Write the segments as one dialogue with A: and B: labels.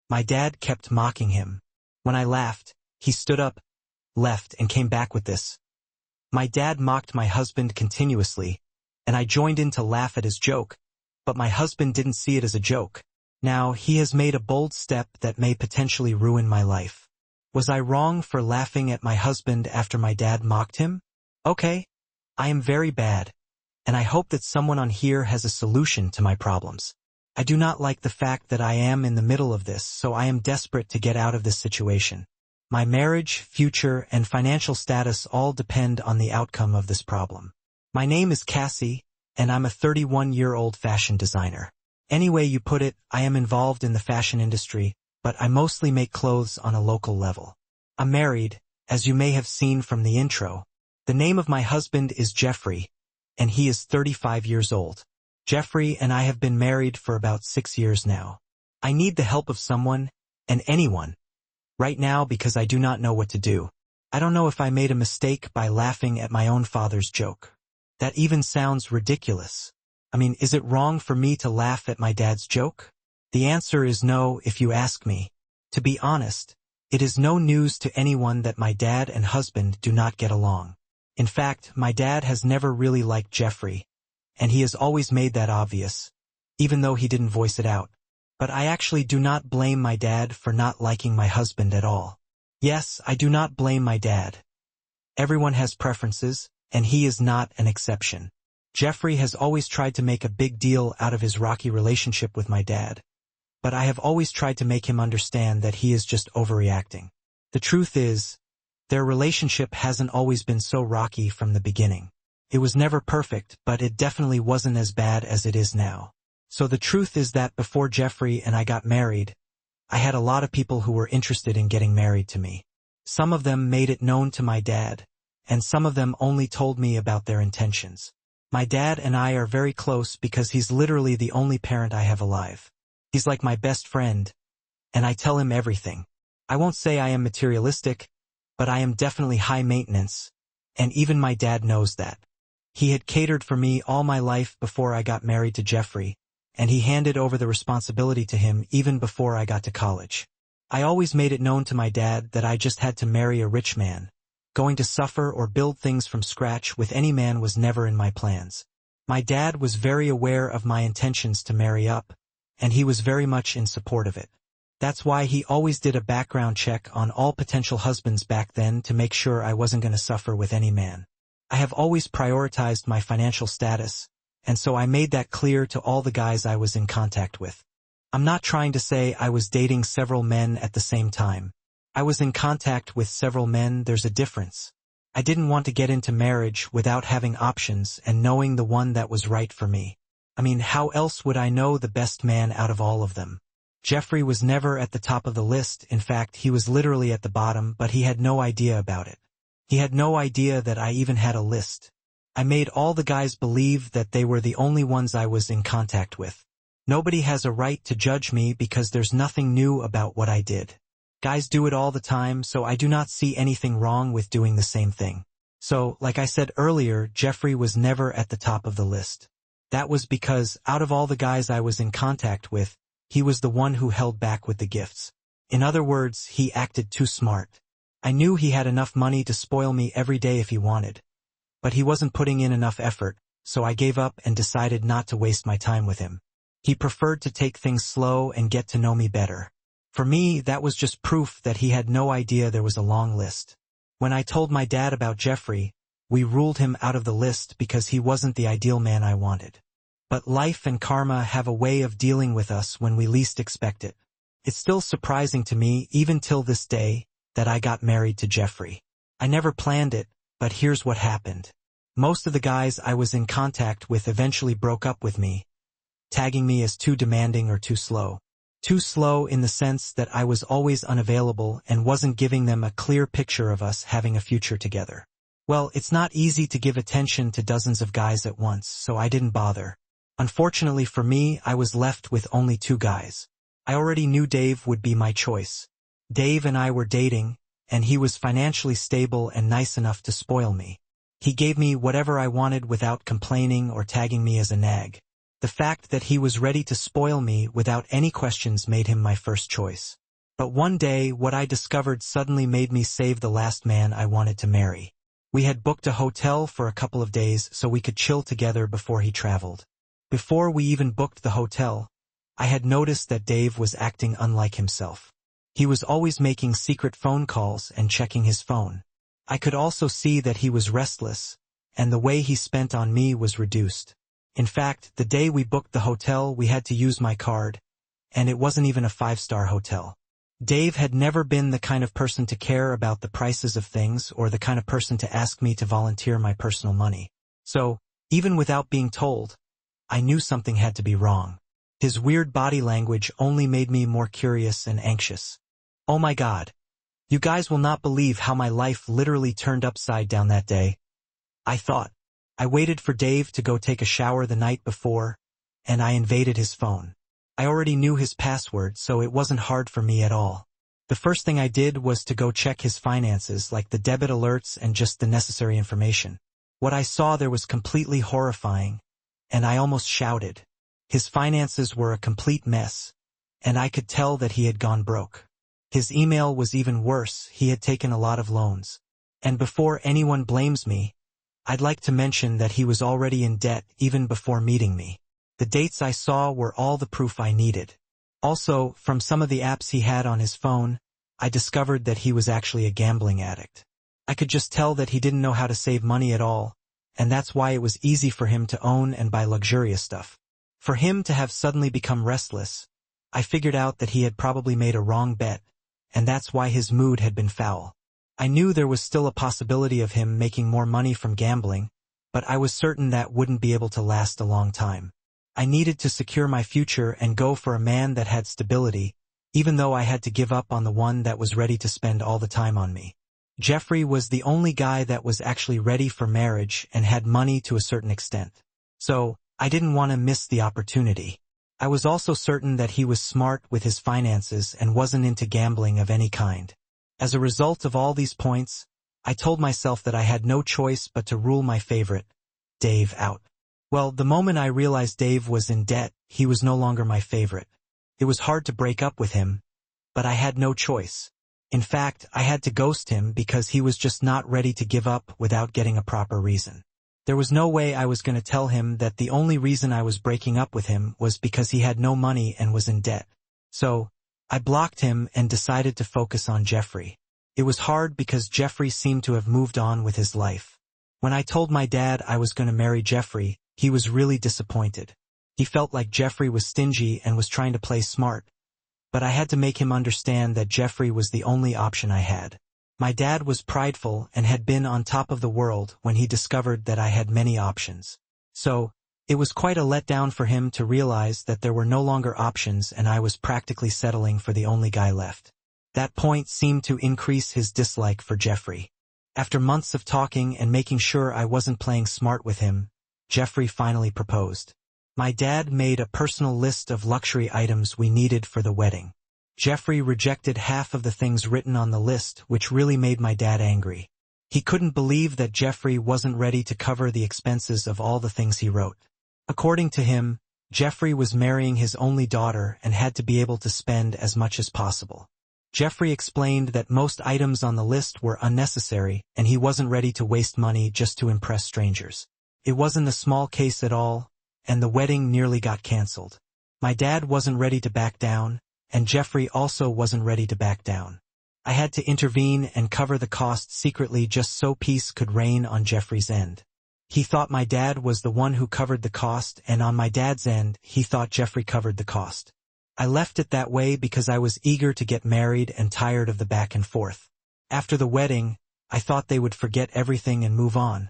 A: My dad kept mocking him. When I laughed, he stood up, left, and came back with this. My dad mocked my husband continuously, and I joined in to laugh at his joke, but my husband didn't see it as a joke. Now, he has made a bold step that may potentially ruin my life. Was I wrong for laughing at my husband after my dad mocked him? Okay, I am very bad, and I hope that someone on here has a solution to my problems. I do not like the fact that I am in the middle of this, so I am desperate to get out of this situation. My marriage, future, and financial status all depend on the outcome of this problem. My name is Cassie, and I'm a 31-year-old fashion designer. Any way you put it, I am involved in the fashion industry, but I mostly make clothes on a local level. I'm married, as you may have seen from the intro. The name of my husband is Jeffrey, and he is 35 years old. Jeffrey and I have been married for about 6 years now. I need the help of someone, and anyone, right now because I do not know what to do. I don't know if I made a mistake by laughing at my own father's joke. That even sounds ridiculous. I mean, is it wrong for me to laugh at my dad's joke? The answer is no if you ask me. To be honest, it is no news to anyone that my dad and husband do not get along. In fact, my dad has never really liked Jeffrey, and he has always made that obvious, even though he didn't voice it out. But I actually do not blame my dad for not liking my husband at all. Yes, I do not blame my dad. Everyone has preferences, and he is not an exception. Jeffrey has always tried to make a big deal out of his rocky relationship with my dad, but I have always tried to make him understand that he is just overreacting. The truth is, their relationship hasn't always been so rocky from the beginning. It was never perfect, but it definitely wasn't as bad as it is now. So the truth is that before Jeffrey and I got married, I had a lot of people who were interested in getting married to me. Some of them made it known to my dad, and some of them only told me about their intentions. My dad and I are very close because he's literally the only parent I have alive. He's like my best friend, and I tell him everything. I won't say I am materialistic, but I am definitely high maintenance, and even my dad knows that. He had catered for me all my life before I got married to Jeffrey, and he handed over the responsibility to him even before I got to college. I always made it known to my dad that I just had to marry a rich man. Going to suffer or build things from scratch with any man was never in my plans. My dad was very aware of my intentions to marry up, and he was very much in support of it. That's why he always did a background check on all potential husbands back then to make sure I wasn't going to suffer with any man. I have always prioritized my financial status, and so I made that clear to all the guys I was in contact with. I'm not trying to say I was dating several men at the same time. I was in contact with several men, there's a difference. I didn't want to get into marriage without having options and knowing the one that was right for me. I mean, how else would I know the best man out of all of them? Jeffrey was never at the top of the list, in fact, he was literally at the bottom, but he had no idea about it. He had no idea that I even had a list. I made all the guys believe that they were the only ones I was in contact with. Nobody has a right to judge me because there's nothing new about what I did. Guys do it all the time, so I do not see anything wrong with doing the same thing. So, like I said earlier, Jeffrey was never at the top of the list. That was because, out of all the guys I was in contact with, he was the one who held back with the gifts. In other words, he acted too smart. I knew he had enough money to spoil me every day if he wanted. But he wasn't putting in enough effort, so I gave up and decided not to waste my time with him. He preferred to take things slow and get to know me better. For me, that was just proof that he had no idea there was a long list. When I told my dad about Jeffrey, we ruled him out of the list because he wasn't the ideal man I wanted. But life and karma have a way of dealing with us when we least expect it. It's still surprising to me, even till this day, that I got married to Jeffrey. I never planned it, but here's what happened. Most of the guys I was in contact with eventually broke up with me, tagging me as too demanding or too slow. Too slow in the sense that I was always unavailable and wasn't giving them a clear picture of us having a future together. Well, it's not easy to give attention to dozens of guys at once, so I didn't bother. Unfortunately for me, I was left with only 2 guys. I already knew Dave would be my choice. Dave and I were dating, and he was financially stable and nice enough to spoil me. He gave me whatever I wanted without complaining or tagging me as a nag. The fact that he was ready to spoil me without any questions made him my first choice. But one day, what I discovered suddenly made me save the last man I wanted to marry. We had booked a hotel for a couple of days so we could chill together before he traveled. Before we even booked the hotel, I had noticed that Dave was acting unlike himself. He was always making secret phone calls and checking his phone. I could also see that he was restless, and the way he spent on me was reduced. In fact, the day we booked the hotel, we had to use my card, and it wasn't even a 5-star hotel. Dave had never been the kind of person to care about the prices of things or the kind of person to ask me to volunteer my personal money. So, even without being told, I knew something had to be wrong. His weird body language only made me more curious and anxious. Oh my God. You guys will not believe how my life literally turned upside down that day. I thought. I waited for Dave to go take a shower the night before, and I invaded his phone. I already knew his password, so it wasn't hard for me at all. The first thing I did was to go check his finances, like the debit alerts and just the necessary information. What I saw there was completely horrifying, and I almost shouted. His finances were a complete mess, and I could tell that he had gone broke. His email was even worse. He had taken a lot of loans. And before anyone blames me, I'd like to mention that he was already in debt even before meeting me. The dates I saw were all the proof I needed. Also, from some of the apps he had on his phone, I discovered that he was actually a gambling addict. I could just tell that he didn't know how to save money at all, and that's why it was easy for him to own and buy luxurious stuff. For him to have suddenly become restless, I figured out that he had probably made a wrong bet, and that's why his mood had been foul. I knew there was still a possibility of him making more money from gambling, but I was certain that wouldn't be able to last a long time. I needed to secure my future and go for a man that had stability, even though I had to give up on the one that was ready to spend all the time on me. Jeffrey was the only guy that was actually ready for marriage and had money to a certain extent. So, I didn't want to miss the opportunity. I was also certain that he was smart with his finances and wasn't into gambling of any kind. As a result of all these points, I told myself that I had no choice but to rule my favorite, Dave, out. Well, the moment I realized Dave was in debt, he was no longer my favorite. It was hard to break up with him, but I had no choice. In fact, I had to ghost him because he was just not ready to give up without getting a proper reason. There was no way I was going to tell him that the only reason I was breaking up with him was because he had no money and was in debt. So, I blocked him and decided to focus on Jeffrey. It was hard because Jeffrey seemed to have moved on with his life. When I told my dad I was going to marry Jeffrey, he was really disappointed. He felt like Jeffrey was stingy and was trying to play smart. But I had to make him understand that Jeffrey was the only option I had. My dad was prideful and had been on top of the world when he discovered that I had many options. So, it was quite a letdown for him to realize that there were no longer options and I was practically settling for the only guy left. That point seemed to increase his dislike for Jeffrey. After months of talking and making sure I wasn't playing smart with him, Jeffrey finally proposed. My dad made a personal list of luxury items we needed for the wedding. Jeffrey rejected half of the things written on the list, which really made my dad angry. He couldn't believe that Jeffrey wasn't ready to cover the expenses of all the things he wrote. According to him, Jeffrey was marrying his only daughter and had to be able to spend as much as possible. Jeffrey explained that most items on the list were unnecessary and he wasn't ready to waste money just to impress strangers. It wasn't a small case at all, and the wedding nearly got canceled. My dad wasn't ready to back down, and Jeffrey also wasn't ready to back down. I had to intervene and cover the cost secretly just so peace could reign on Jeffrey's end. He thought my dad was the one who covered the cost, and on my dad's end, he thought Jeffrey covered the cost. I left it that way because I was eager to get married and tired of the back and forth. After the wedding, I thought they would forget everything and move on.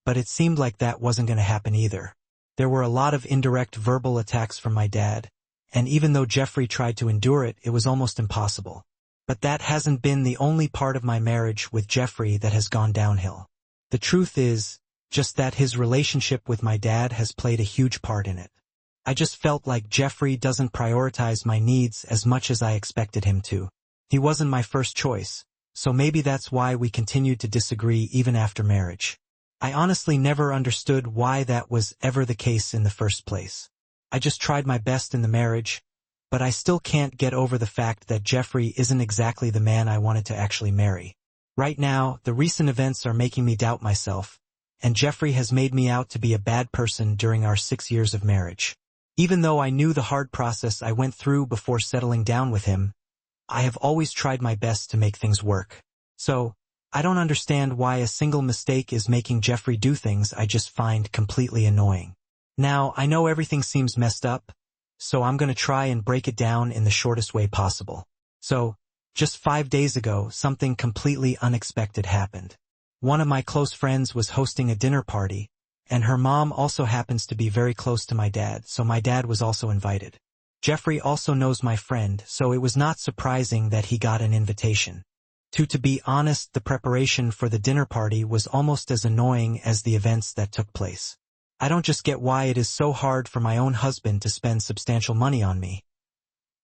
A: But it seemed like that wasn't going to happen either. There were a lot of indirect verbal attacks from my dad, and even though Jeffrey tried to endure it, it was almost impossible. But that hasn't been the only part of my marriage with Jeffrey that has gone downhill. The truth is, just that his relationship with my dad has played a huge part in it. I just felt like Jeffrey doesn't prioritize my needs as much as I expected him to. He wasn't my first choice, so maybe that's why we continued to disagree even after marriage. I honestly never understood why that was ever the case in the first place. I just tried my best in the marriage, but I still can't get over the fact that Jeffrey isn't exactly the man I wanted to actually marry. Right now, the recent events are making me doubt myself, and Jeffrey has made me out to be a bad person during our 6 years of marriage. Even though I knew the hard process I went through before settling down with him, I have always tried my best to make things work. So, I don't understand why a single mistake is making Jeffrey do things I just find completely annoying. Now, I know everything seems messed up, so I'm gonna try and break it down in the shortest way possible. So, just 5 days ago, something completely unexpected happened. One of my close friends was hosting a dinner party, and her mom also happens to be very close to my dad, so my dad was also invited. Jeffrey also knows my friend, so it was not surprising that he got an invitation. To be honest, the preparation for the dinner party was almost as annoying as the events that took place. I don't just get why it is so hard for my own husband to spend substantial money on me.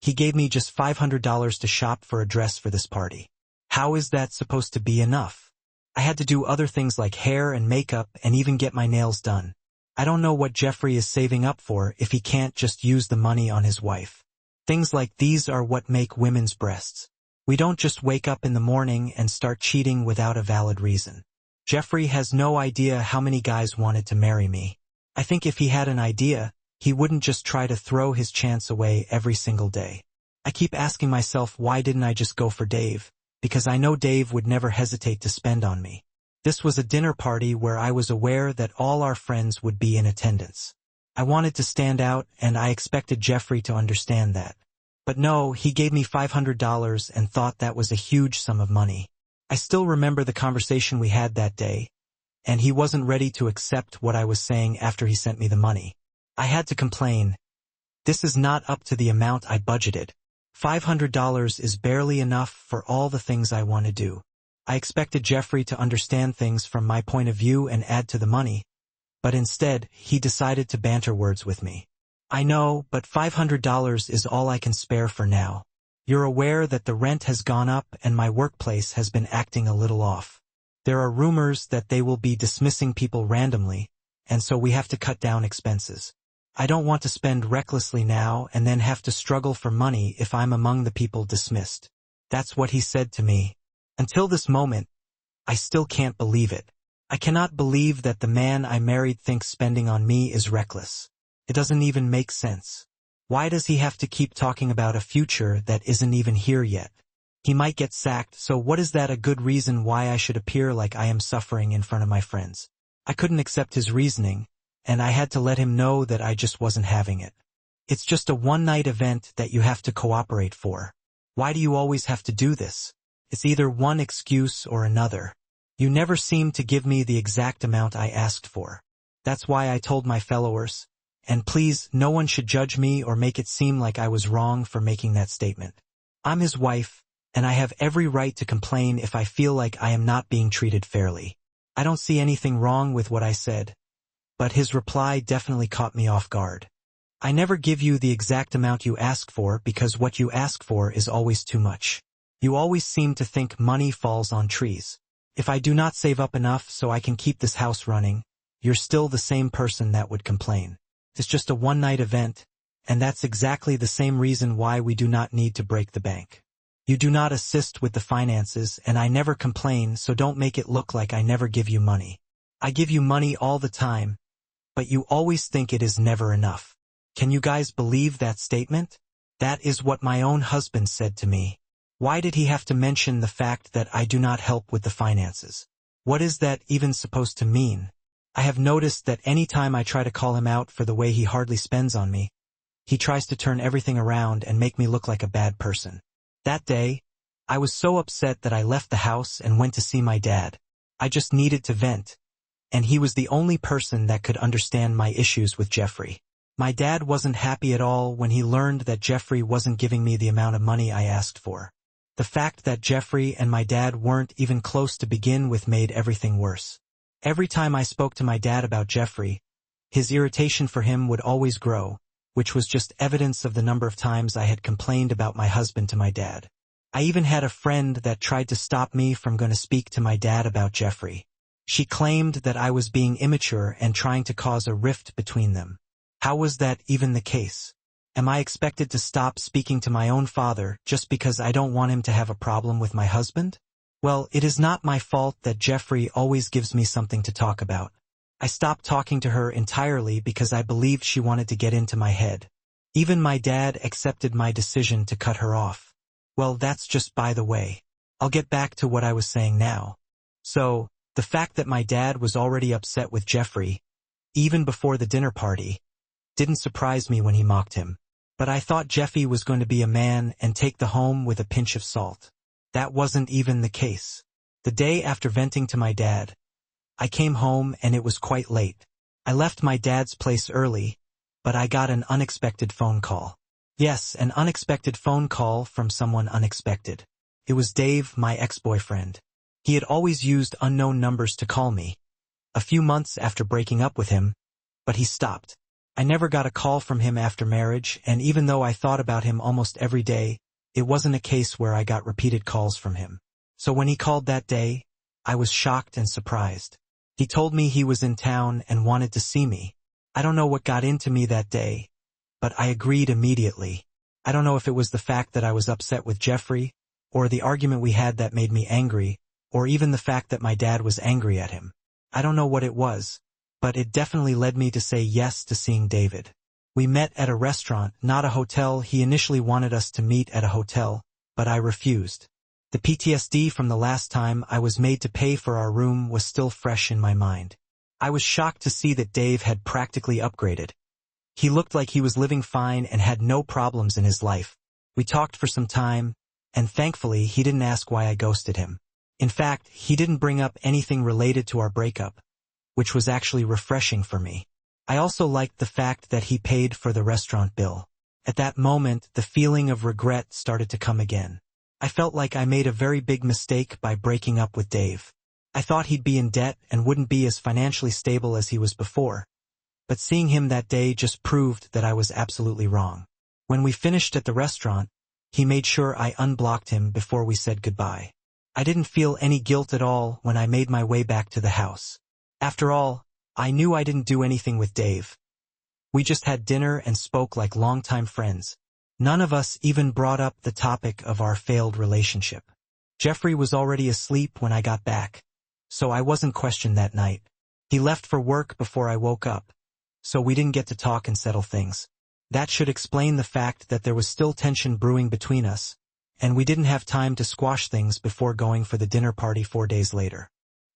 A: He gave me just $500 to shop for a dress for this party. How is that supposed to be enough? I had to do other things like hair and makeup and even get my nails done. I don't know what Jeffrey is saving up for if he can't just use the money on his wife. Things like these are what make women's breasts. We don't just wake up in the morning and start cheating without a valid reason. Jeffrey has no idea how many guys wanted to marry me. I think if he had an idea, he wouldn't just try to throw his chance away every single day. I keep asking myself, why didn't I just go for Dave? Because I know Dave would never hesitate to spend on me. This was a dinner party where I was aware that all our friends would be in attendance. I wanted to stand out, and I expected Jeffrey to understand that. But no, he gave me $500 and thought that was a huge sum of money. I still remember the conversation we had that day, and he wasn't ready to accept what I was saying after he sent me the money. I had to complain. This is not up to the amount I budgeted. $500 is barely enough for all the things I want to do. I expected Jeffrey to understand things from my point of view and add to the money, but instead, he decided to banter words with me. I know, but $500 is all I can spare for now. You're aware that the rent has gone up and my workplace has been acting a little off. There are rumors that they will be dismissing people randomly, and so we have to cut down expenses. I don't want to spend recklessly now and then have to struggle for money if I'm among the people dismissed. That's what he said to me. Until this moment, I still can't believe it. I cannot believe that the man I married thinks spending on me is reckless. It doesn't even make sense. Why does he have to keep talking about a future that isn't even here yet? He might get sacked, so what is that a good reason why I should appear like I am suffering in front of my friends? I couldn't accept his reasoning, and I had to let him know that I just wasn't having it. It's just a one-night event that you have to cooperate for. Why do you always have to do this? It's either one excuse or another. You never seem to give me the exact amount I asked for. That's why I told my followers, and please, no one should judge me or make it seem like I was wrong for making that statement. I'm his wife, and I have every right to complain if I feel like I am not being treated fairly. I don't see anything wrong with what I said, but his reply definitely caught me off guard. I never give you the exact amount you ask for because what you ask for is always too much. You always seem to think money falls on trees. If I do not save up enough so I can keep this house running, you're still the same person that would complain. It's just a one-night event, and that's exactly the same reason why we do not need to break the bank. You do not assist with the finances, and I never complain, so don't make it look like I never give you money. I give you money all the time, but you always think it is never enough. Can you guys believe that statement? That is what my own husband said to me. Why did he have to mention the fact that I do not help with the finances? What is that even supposed to mean? I have noticed that any time I try to call him out for the way he hardly spends on me, he tries to turn everything around and make me look like a bad person. That day, I was so upset that I left the house and went to see my dad. I just needed to vent, and he was the only person that could understand my issues with Jeffrey. My dad wasn't happy at all when he learned that Jeffrey wasn't giving me the amount of money I asked for. The fact that Jeffrey and my dad weren't even close to begin with made everything worse. Every time I spoke to my dad about Jeffrey, his irritation for him would always grow, which was just evidence of the number of times I had complained about my husband to my dad. I even had a friend that tried to stop me from going to speak to my dad about Jeffrey. She claimed that I was being immature and trying to cause a rift between them. How was that even the case? Am I expected to stop speaking to my own father just because I don't want him to have a problem with my husband? Well, it is not my fault that Jeffrey always gives me something to talk about. I stopped talking to her entirely because I believed she wanted to get into my head. Even my dad accepted my decision to cut her off. Well, that's just by the way. I'll get back to what I was saying now. So, the fact that my dad was already upset with Jeffrey, even before the dinner party, didn't surprise me when he mocked him. But I thought Jeffy was going to be a man and take the home with a pinch of salt. That wasn't even the case. The day after venting to my dad, I came home and it was quite late. I left my dad's place early, but I got an unexpected phone call. Yes, an unexpected phone call from someone unexpected. It was Dave, my ex-boyfriend. He had always used unknown numbers to call me. A few months after breaking up with him, but he stopped. I never got a call from him after marriage, and even though I thought about him almost every day, it wasn't a case where I got repeated calls from him. So when he called that day, I was shocked and surprised. He told me he was in town and wanted to see me. I don't know what got into me that day, but I agreed immediately. I don't know if it was the fact that I was upset with Jeffrey, or the argument we had that made me angry, or even the fact that my dad was angry at him. I don't know what it was, but it definitely led me to say yes to seeing David. We met at a restaurant, not a hotel. He initially wanted us to meet at a hotel, but I refused. The PTSD from the last time I was made to pay for our room was still fresh in my mind. I was shocked to see that Dave had practically upgraded. He looked like he was living fine and had no problems in his life. We talked for some time, and thankfully he didn't ask why I ghosted him. In fact, he didn't bring up anything related to our breakup, which was actually refreshing for me. I also liked the fact that he paid for the restaurant bill. At that moment, the feeling of regret started to come again. I felt like I made a very big mistake by breaking up with Dave. I thought he'd be in debt and wouldn't be as financially stable as he was before. But seeing him that day just proved that I was absolutely wrong. When we finished at the restaurant, he made sure I unblocked him before we said goodbye. I didn't feel any guilt at all when I made my way back to the house. After all, I knew I didn't do anything with Dave. We just had dinner and spoke like longtime friends. None of us even brought up the topic of our failed relationship. Jeffrey was already asleep when I got back, so I wasn't questioned that night. He left for work before I woke up, so we didn't get to talk and settle things. That should explain the fact that there was still tension brewing between us, and we didn't have time to squash things before going for the dinner party 4 days later.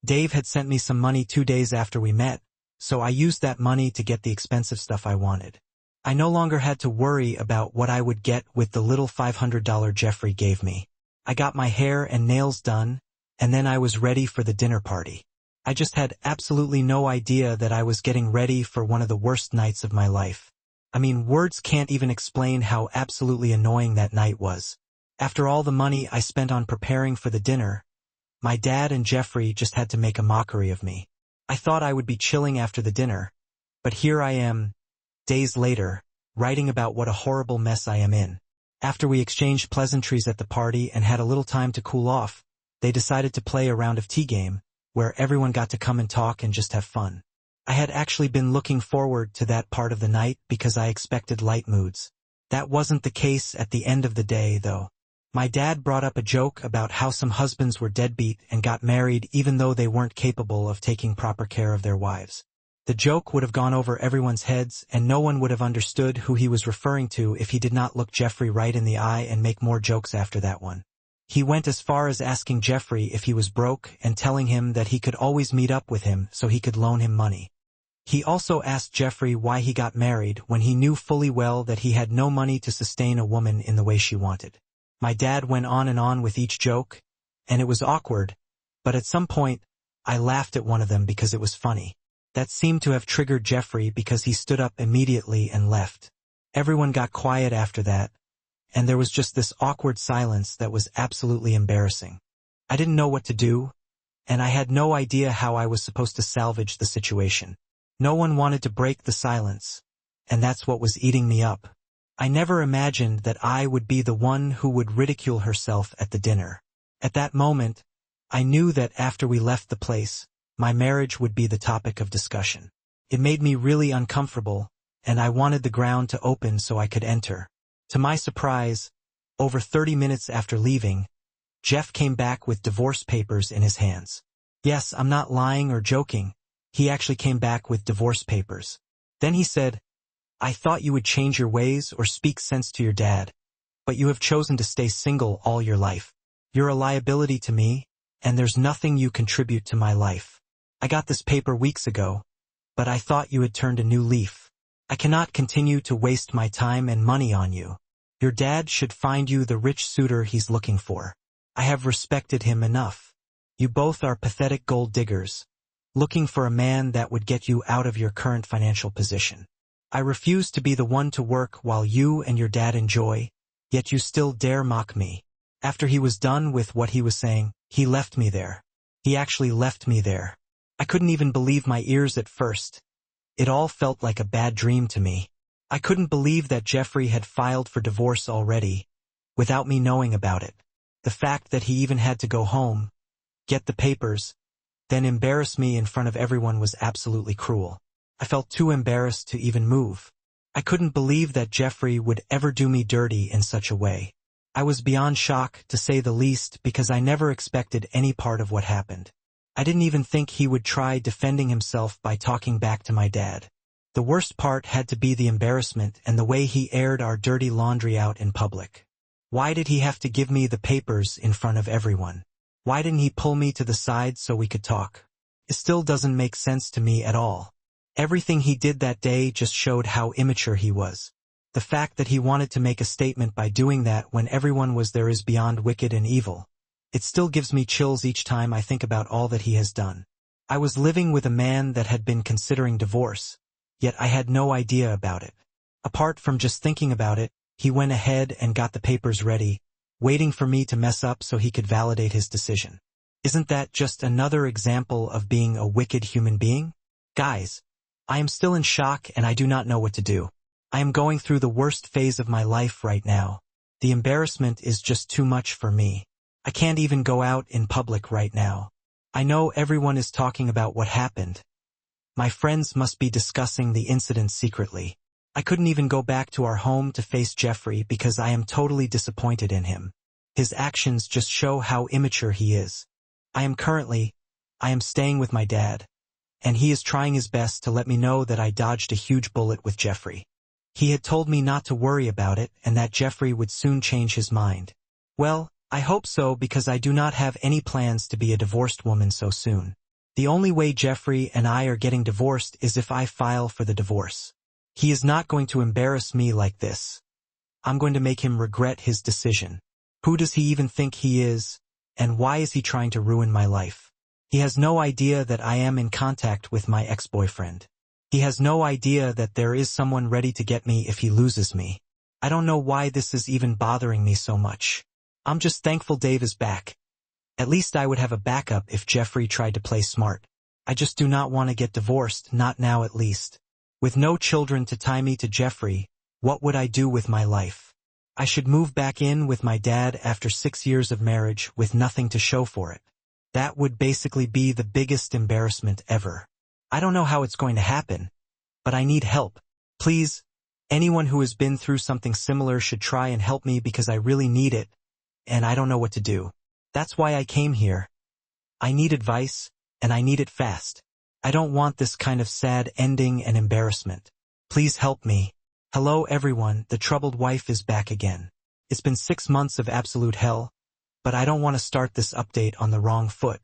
A: Dave had sent me some money 2 days after we met, so I used that money to get the expensive stuff I wanted. I no longer had to worry about what I would get with the little $500 Jeffrey gave me. I got my hair and nails done, and then I was ready for the dinner party. I just had absolutely no idea that I was getting ready for one of the worst nights of my life. I mean, words can't even explain how absolutely annoying that night was. After all the money I spent on preparing for the dinner, my dad and Jeffrey just had to make a mockery of me. I thought I would be chilling after the dinner, but here I am, days later, writing about what a horrible mess I am in. After we exchanged pleasantries at the party and had a little time to cool off, they decided to play a round of tea game, where everyone got to come and talk and just have fun. I had actually been looking forward to that part of the night because I expected light moods. That wasn't the case at the end of the day, though. My dad brought up a joke about how some husbands were deadbeat and got married even though they weren't capable of taking proper care of their wives. The joke would have gone over everyone's heads and no one would have understood who he was referring to if he did not look Jeffrey right in the eye and make more jokes after that one. He went as far as asking Jeffrey if he was broke and telling him that he could always meet up with him so he could loan him money. He also asked Jeffrey why he got married when he knew fully well that he had no money to sustain a woman in the way she wanted. My dad went on and on with each joke, and it was awkward, but at some point, I laughed at one of them because it was funny. That seemed to have triggered Jeffrey because he stood up immediately and left. Everyone got quiet after that, and there was just this awkward silence that was absolutely embarrassing. I didn't know what to do, and I had no idea how I was supposed to salvage the situation. No one wanted to break the silence, and that's what was eating me up. I never imagined that I would be the one who would ridicule herself at the dinner. At that moment, I knew that after we left the place, my marriage would be the topic of discussion. It made me really uncomfortable, and I wanted the ground to open so I could enter. To my surprise, over 30 minutes after leaving, Jeff came back with divorce papers in his hands. Yes, I'm not lying or joking. He actually came back with divorce papers. Then he said, "I thought you would change your ways or speak sense to your dad, but you have chosen to stay single all your life. You're a liability to me, and there's nothing you contribute to my life. I got this paper weeks ago, but I thought you had turned a new leaf. I cannot continue to waste my time and money on you. Your dad should find you the rich suitor he's looking for. I have respected him enough. You both are pathetic gold diggers, looking for a man that would get you out of your current financial position. I refuse to be the one to work while you and your dad enjoy, yet you still dare mock me." After he was done with what he was saying, he left me there. He actually left me there. I couldn't even believe my ears at first. It all felt like a bad dream to me. I couldn't believe that Jeffrey had filed for divorce already, without me knowing about it. The fact that he even had to go home, get the papers, then embarrass me in front of everyone was absolutely cruel. I felt too embarrassed to even move. I couldn't believe that Jeffrey would ever do me dirty in such a way. I was beyond shock, to say the least, because I never expected any part of what happened. I didn't even think he would try defending himself by talking back to my dad. The worst part had to be the embarrassment and the way he aired our dirty laundry out in public. Why did he have to give me the papers in front of everyone? Why didn't he pull me to the side so we could talk? It still doesn't make sense to me at all. Everything he did that day just showed how immature he was. The fact that he wanted to make a statement by doing that when everyone was there is beyond wicked and evil. It still gives me chills each time I think about all that he has done. I was living with a man that had been considering divorce, yet I had no idea about it. Apart from just thinking about it, he went ahead and got the papers ready, waiting for me to mess up so he could validate his decision. Isn't that just another example of being a wicked human being? Guys, I am still in shock and I do not know what to do. I am going through the worst phase of my life right now. The embarrassment is just too much for me. I can't even go out in public right now. I know everyone is talking about what happened. My friends must be discussing the incident secretly. I couldn't even go back to our home to face Jeffrey because I am totally disappointed in him. His actions just show how immature he is. I am staying with my dad, and he is trying his best to let me know that I dodged a huge bullet with Jeffrey. He had told me not to worry about it and that Jeffrey would soon change his mind. Well, I hope so because I do not have any plans to be a divorced woman so soon. The only way Jeffrey and I are getting divorced is if I file for the divorce. He is not going to embarrass me like this. I'm going to make him regret his decision. Who does he even think he is, and why is he trying to ruin my life? He has no idea that I am in contact with my ex-boyfriend. He has no idea that there is someone ready to get me if he loses me. I don't know why this is even bothering me so much. I'm just thankful Dave is back. At least I would have a backup if Jeffrey tried to play smart. I just do not want to get divorced, not now at least. With no children to tie me to Jeffrey, what would I do with my life? I should move back in with my dad after 6 years of marriage with nothing to show for it. That would basically be the biggest embarrassment ever. I don't know how it's going to happen, but I need help. Please, anyone who has been through something similar should try and help me because I really need it, and I don't know what to do. That's why I came here. I need advice, and I need it fast. I don't want this kind of sad ending and embarrassment. Please help me. Hello everyone, the troubled wife is back again. It's been 6 months of absolute hell, but I don't want to start this update on the wrong foot,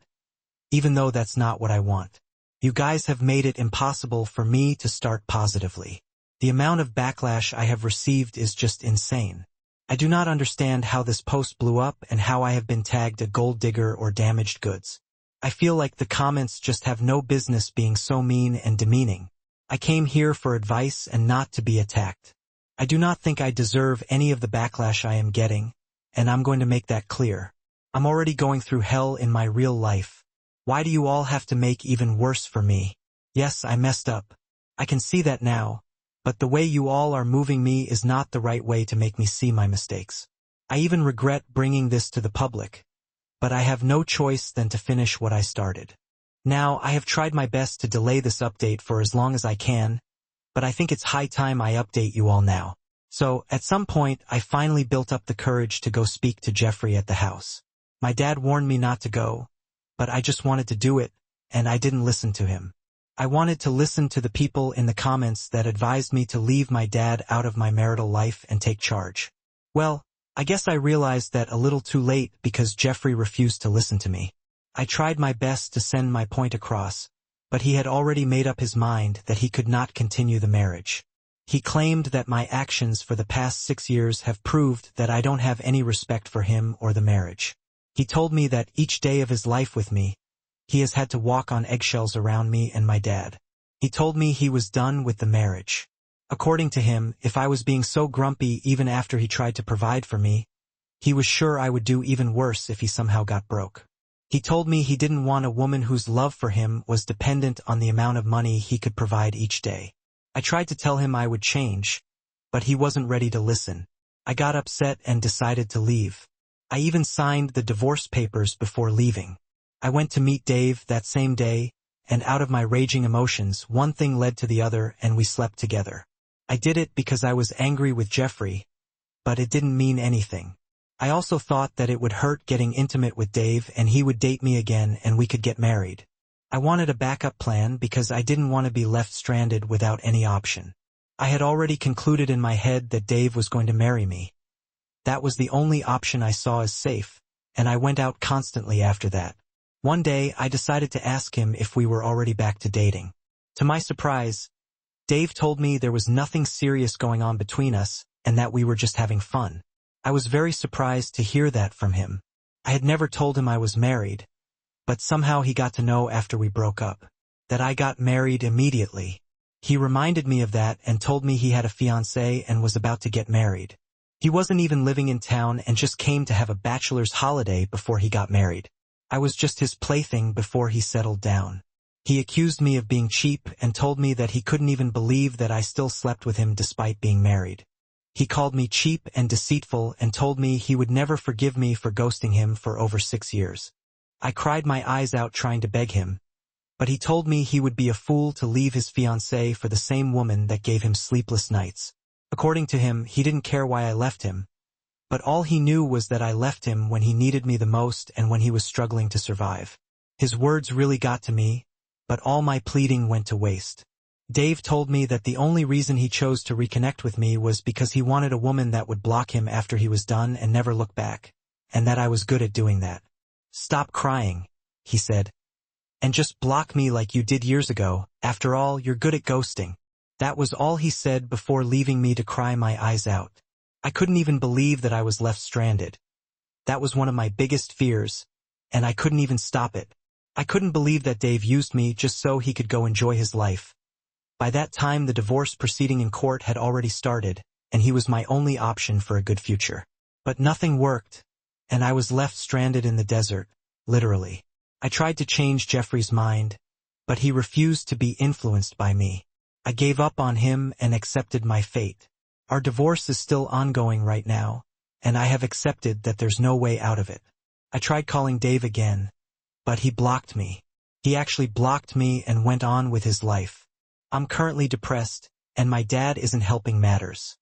A: even though that's not what I want. You guys have made it impossible for me to start positively. The amount of backlash I have received is just insane. I do not understand how this post blew up and how I have been tagged a gold digger or damaged goods. I feel like the comments just have no business being so mean and demeaning. I came here for advice and not to be attacked. I do not think I deserve any of the backlash I am getting, and I'm going to make that clear. I'm already going through hell in my real life. Why do you all have to make even worse for me? Yes, I messed up. I can see that now, but the way you all are moving me is not the right way to make me see my mistakes. I even regret bringing this to the public, but I have no choice than to finish what I started. Now, I have tried my best to delay this update for as long as I can, but I think it's high time I update you all now. So, at some point, I finally built up the courage to go speak to Jeffrey at the house. My dad warned me not to go, but I just wanted to do it, and I didn't listen to him. I wanted to listen to the people in the comments that advised me to leave my dad out of my marital life and take charge. Well, I guess I realized that a little too late because Jeffrey refused to listen to me. I tried my best to send my point across, but he had already made up his mind that he could not continue the marriage. He claimed that my actions for the past 6 years have proved that I don't have any respect for him or the marriage. He told me that each day of his life with me, he has had to walk on eggshells around me and my dad. He told me he was done with the marriage. According to him, if I was being so grumpy even after he tried to provide for me, he was sure I would do even worse if he somehow got broke. He told me he didn't want a woman whose love for him was dependent on the amount of money he could provide each day. I tried to tell him I would change, but he wasn't ready to listen. I got upset and decided to leave. I even signed the divorce papers before leaving. I went to meet Dave that same day, and out of my raging emotions, one thing led to the other and we slept together. I did it because I was angry with Jeffrey, but it didn't mean anything. I also thought that it would hurt getting intimate with Dave and he would date me again and we could get married. I wanted a backup plan because I didn't want to be left stranded without any option. I had already concluded in my head that Dave was going to marry me. That was the only option I saw as safe, and I went out constantly after that. One day, I decided to ask him if we were already back to dating. To my surprise, Dave told me there was nothing serious going on between us and that we were just having fun. I was very surprised to hear that from him. I had never told him I was married, but somehow he got to know after we broke up that I got married immediately. He reminded me of that and told me he had a fiancée and was about to get married. He wasn't even living in town and just came to have a bachelor's holiday before he got married. I was just his plaything before he settled down. He accused me of being cheap and told me that he couldn't even believe that I still slept with him despite being married. He called me cheap and deceitful and told me he would never forgive me for ghosting him for over 6 years. I cried my eyes out trying to beg him, but he told me he would be a fool to leave his fiancée for the same woman that gave him sleepless nights. According to him, he didn't care why I left him, but all he knew was that I left him when he needed me the most and when he was struggling to survive. His words really got to me, but all my pleading went to waste. Dave told me that the only reason he chose to reconnect with me was because he wanted a woman that would block him after he was done and never look back, and that I was good at doing that. "Stop crying," he said, "and just block me like you did years ago. After all, you're good at ghosting." That was all he said before leaving me to cry my eyes out. I couldn't even believe that I was left stranded. That was one of my biggest fears, and I couldn't even stop it. I couldn't believe that Dave used me just so he could go enjoy his life. By that time, the divorce proceeding in court had already started, and he was my only option for a good future. But nothing worked, and I was left stranded in the desert, literally. I tried to change Jeffrey's mind, but he refused to be influenced by me. I gave up on him and accepted my fate. Our divorce is still ongoing right now, and I have accepted that there's no way out of it. I tried calling Dave again, but he blocked me. He actually blocked me and went on with his life. I'm currently depressed, and my dad isn't helping matters.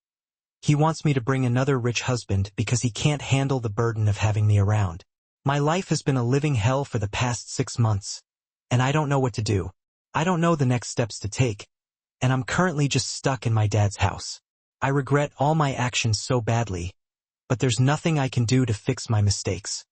A: He wants me to bring another rich husband because he can't handle the burden of having me around. My life has been a living hell for the past 6 months, and I don't know what to do. I don't know the next steps to take, and I'm currently just stuck in my dad's house. I regret all my actions so badly, but there's nothing I can do to fix my mistakes.